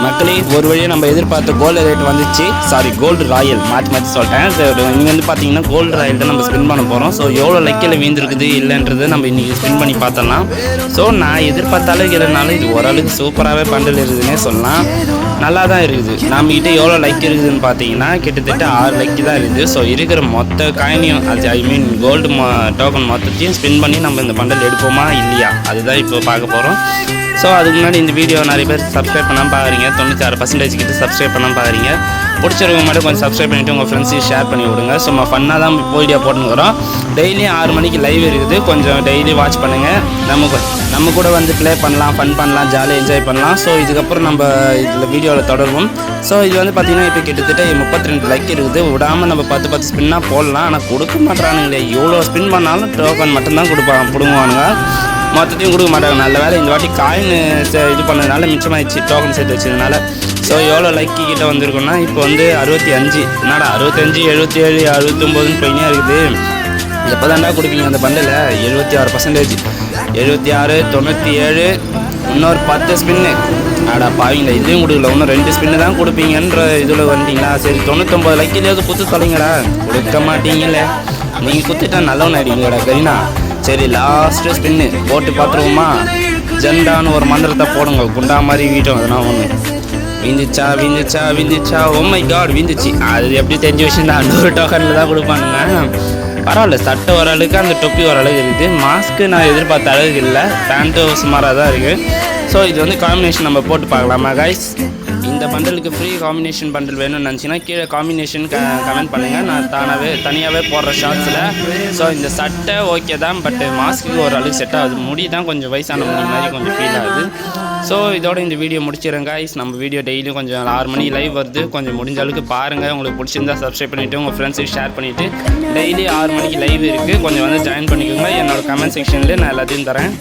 மக்களே ஒரு வழியாக நம்ம எதிர்பார்த்த கோல்டு ரேட் வந்துச்சு. சாரி, கோல்டு ராயல் மாற்றி சொல்லிட்டேன். நீங்கள் வந்து பார்த்தீங்கன்னா கோல்டு ராயல் தான் நம்ம ஸ்பின் பண்ண போகிறோம். ஸோ எவ்வளோ லக்கில் வீழ்ந்துருக்குது இல்லைன்றது நம்ம இன்றைக்கி ஸ்பின் பண்ணி பார்த்தலாம். ஸோ நான் எதிர்பார்த்தாலும் இல்லைனாலும் இது ஓரளவுக்கு சூப்பராகவே பண்டில் இருக்குதுன்னே சொல்லலாம். நல்லா தான் இருக்குது. நம்மகிட்ட எவ்வளோ லைக் இருக்குதுன்னு பார்த்தீங்கன்னா கிட்டத்தட்ட 6 லைக் தான் இருக்குது. ஸோ இருக்கிற மொத்த காயினையும் கோல்டு டோக்கன் மொத்தத்தையும் ஸ்பின் பண்ணி நம்ம இந்த பண்டல் எடுப்போமா இல்லையா அதுதான் இப்போ பார்க்க போகிறோம். ஸோ அதுக்கு முன்னாடி இந்த வீடியோ நிறைய பேர் சப்ஸ்கிரைப் பண்ணாமல் பார்க்குறீங்க. 96% கிட்ட சப்ஸ்கிரைப் பண்ணாமல் பார்க்குறீங்க. பிடிச்சிருக்கவங்க மட்டும் கொஞ்சம் சப்ஸ்கிரைப் பண்ணிவிட்டு உங்கள் ஃப்ரெண்ட்ஸையும் ஷேர் பண்ணி விடுங்க. சும்மா ஃபன்னாக தான் வீடியோ போட்டுக்கிறோம். டெய்லியும் 6 மணிக்கு லைவ் இருக்குது. கொஞ்சம் டெய்லி வாட்ச் பண்ணுங்கள். நம்ம கூட வந்து ப்ளே பண்ணலாம், ஃபன் பண்ணலாம், ஜாலியாக என்ஜாய் பண்ணலாம். ஸோ இதுக்கப்புறம் நம்ம இதில் வீடியோவில் தொடருவோம். ஸோ இது வந்து பார்த்திங்கன்னா இப்போ கிட்டத்தட்ட 32 லைக் இருக்குது. விடாமல் நம்ம 10 ஸ்பின்னாக போடலாம். ஆனால் கொடுக்க மாட்டானுங்களே. எவ்வளோ ஸ்பின் பண்ணாலும் டோக்கன் மட்டும்தான் பிடுங்குவானுங்க. மொத்தத்தையும் கொடுக்க மாட்டாங்க. நல்ல வேலை இந்த வாட்டி காயின் இது பண்ணதுனால மிச்சமாகிடுச்சு, டோக்கன் சேர்த்து வச்சதுனால. ஸோ எவ்வளோ லைக்கு கிட்ட வந்திருக்கோன்னா இப்போ வந்து 65. என்னடா 65, 77, 69 போயினே இருக்குது. எப்போ தாண்டா கொடுப்பீங்க அந்த பண்டில்? 76%, 76, 97, இன்னொரு 10 ஸ்பின்னு. ஆடா பாவீங்களா, இதையும் கொடுக்கல. இன்னும் 2 ஸ்பின்னு தான் கொடுப்பீங்கன்ற இதில் வந்துட்டீங்களா? சரி 99 லைக்கிலேயாவது குத்து தொலைங்கடா. கொடுக்க மாட்டீங்களே. நீங்கள் குத்துட்டா நல்லவன் ஆகிடுவீங்கடா கரீனா. சரி லாஸ்ட்டு ஸ்பின்னு போட்டு பார்த்துருவோமா? ஜெண்டான்னு ஒரு மந்திரத்தை போடுங்க. குண்டா மாதிரி வீட்டும் அதெல்லாம் ஒன்று. விந்துச்சா ஓ மை காட் விந்துச்சு. அது எப்படி தெரிஞ்ச விஷயம் தான். 100 டோக்கனில் தான் கொடுப்பானுங்க. பரவாயில்ல, சட்டை ஓரளவுக்கு அந்த தொப்பி ஓரளவுக்கு இருக்குது. மாஸ்க்கு நான் எதிர்பார்த்த அளவுக்கு இல்லை. பேண்ட்டு சுமாராக தான் இருக்குது. ஸோ இது வந்து காம்பினேஷன் நம்ம போட்டு பார்க்கலாமா கைஸ்? இந்த பண்டலுக்கு ஃப்ரீ காம்பினேஷன் பண்டல் வேணும்னு நினச்சிங்கன்னா கீழே காம்பினேஷன் கமெண்ட் பண்ணுங்கள். நான் தனியாகவே போடுற ஷார்ட்ஸில். ஸோ இந்த சட்டை ஓகே தான், பட் மாஸ்க்கு ஒரு அளவுக்கு செட் ஆகுது. முடி தான் கொஞ்சம் வயசான முடி மாதிரி கொஞ்சம் ஃபீல் ஆகுது. ஸோ இதோட இந்த வீடியோ முடிச்சிடுறேன் கைஸ். நம்ம வீடியோ டெய்லியும் கொஞ்சம் 6 மணி லைவ் வருது. கொஞ்சம் முடிஞ்ச அளவுக்கு பாருங்கள். உங்களுக்கு பிடிச்சிருந்தா சப்ஸ்கிரைப் பண்ணிவிட்டு உங்கள் ஃப்ரெண்ட்ஸுக்கு ஷேர் பண்ணிவிட்டு டெய்லி 6 மணிக்கு லைவ் இருக்குது. கொஞ்சம் வந்து ஜாயின் பண்ணிக்கோங்க. என்னோடய கமெண்ட் செக்ஷனில் நான் எல்லாத்தையும் தரேன்.